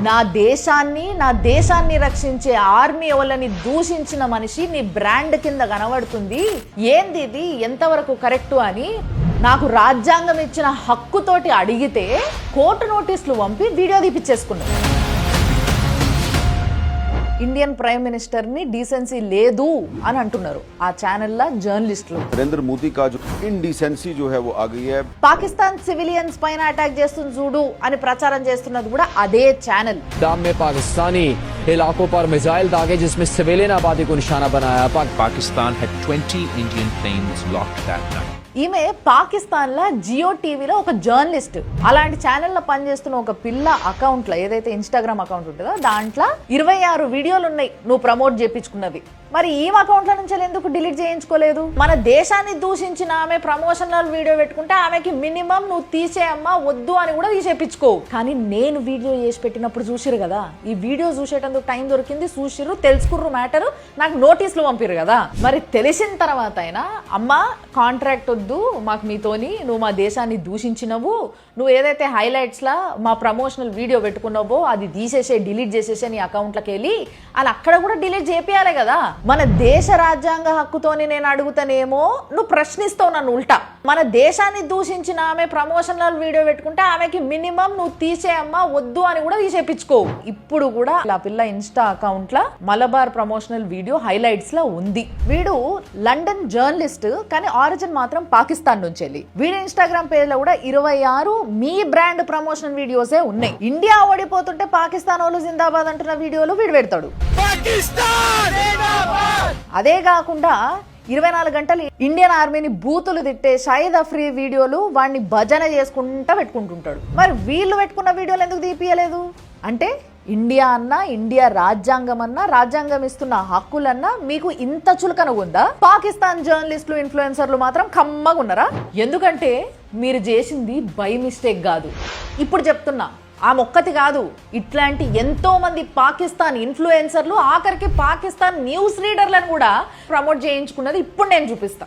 నా దేశాన్ని రక్షించే ఆర్మీ వాళ్ళని దూషించిన మనిషి నీ బ్రాండ్ కింద కనబడుతుంది. ఏంది ఇది, ఎంతవరకు కరెక్టు అని నాకు రాజ్యాంగం ఇచ్చిన హక్కుతోటి అడిగితే కోర్టు నోటీసులు పంపి వీడియో తీపిచ్చేసుకున్నాను. ఇండియన్ ప్రైమ్ మినిస్టర్ ని డీసెన్సీ లేదు అని అంటున్నారు ఆ ఛానల్ జర్నలిస్టులు. नरेंद्र मोदी का जो इंडिसेंसी जो है वो आ गई है. పాకిస్తాన్ సివిలియన్స్ పైన అటాక్ చేస్తుంది చూడు అని ప్రచారం చేస్తున్నది కూడా అదే ఛానల్. डैम में पाकिस्तानी इलाकों पर मिसाइल दागे जिसमें सिविलियन आबादी को निशाना बनाया. Pakistan had 20 Indian planes locked that night. ఈమె పాకిస్తాన్ లో జియో టీవీలో ఒక జర్నలిస్ట్. అలాంటి ఛానల్లో పనిచేస్తున్న ఒక పిల్ల అకౌంట్ లో, ఏదైతే ఇన్స్టాగ్రామ్ అకౌంట్ ఉంటుందో దాంట్లో 26 వీడియోలు ఉన్నాయి నువ్వు ప్రమోట్ చేయించుకున్నవి. మరి ఈ అకౌంట్ల నుంచి ఎందుకు డిలీట్ చేయించుకోలేదు? మన దేశాన్ని దూషించిన ఆమె ప్రమోషనల్ వీడియో పెట్టుకుంటే ఆమెకి మినిమం నువ్వు తీసేయమ్మా వద్దు అని కూడా తీసేపించుకో. కానీ నేను వీడియో చేసి పెట్టినప్పుడు చూసిరు కదా, ఈ వీడియో చూసేటందుకు టైం దొరికింది, చూసిర్రు, తెలుసుకుర్రు మ్యాటర్, నాకు నోటీసులు పంపిరు కదా. మరి తెలిసిన తర్వాత అయినా అమ్మా కాంట్రాక్ట్ వద్దు మాకు మీతోని, నువ్వు మా దేశాన్ని దూషించినవు, నువ్వు ఏదైతే హైలైట్స్ లా మా ప్రమోషనల్ వీడియో పెట్టుకున్నావో అది తీసేసే, డిలీట్ చేసేసే నీ అకౌంట్లకి వెళ్ళి అని అక్కడ కూడా డిలీట్ చేపియాలి కదా. మన దేశ రాజ్యాంగ హక్కుతోని నేను అడుగుతానేమో, నువ్వు ప్రశ్నిస్తావు నన్ను ఉల్టా. మన దేశాన్ని దూషించిన ఆమె ప్రమోషనల్ వీడియో పెట్టుకుంటే ఆమెకి మినిమం నువ్వు తీసేయమ్మా వద్దు అని కూడా తీసేపించుకో. ఇప్పుడు కూడా ఆ పిల్ల ఇన్స్టా అకౌంట్ లా మలబార్ ప్రమోషనల్ వీడియో హైలైట్స్ లో ఉంది. వీడు లండన్ జర్నలిస్ట్ కానీ ఆరిజిన్ మాత్రం పాకిస్తాన్ నుంచి వెళ్ళి. వీడి ఇన్స్టాగ్రామ్ పేజ్ లో కూడా 26 మీ బ్రాండ్ ప్రమోషన్ వీడియోసే ఉన్నాయి. ఇండియా ఓడిపోతుంటే పాకిస్తాన్ వాళ్ళు జిందాబాద్ అంటున్న వీడియోలు వీడు పెడతాడు. అదే కాకుండా 24 గంటలు ఇండియన్ ఆర్మీని బూతులు తిట్టే షాహిద్ అఫ్రీ వీడియోలు వాడిని భజన చేసుకుంటా పెట్టుకుంటుంటాడు. మరి వీళ్ళు పెట్టుకున్న వీడియోలు ఎందుకు తీపియలేదు అంటే, ఇండియా అన్నా, ఇండియా రాజ్యాంగం అన్నా, రాజ్యాంగం ఇస్తున్న హక్కులన్నా మీకు ఇంత చులకన ఉందా? పాకిస్తాన్ జర్నలిస్టులు, ఇన్ఫ్లుయెన్సర్లు మాత్రం కమ్మగా ఉన్నారా? ఎందుకంటే మీరు చేసింది బై మిస్టేక్ కాదు. ఇప్పుడు చెప్తున్నా, ఆ మొక్కతి కాదు, ఇట్లాంటి ఎంతో మంది పాకిస్తాన్ ఇన్ఫ్లుయెన్సర్లు, ఆఖరికి పాకిస్తాన్ న్యూస్ రీడర్లను కూడా ప్రమోట్ చేయించుకున్నది ఇప్పుడు నేను చూపిస్తా.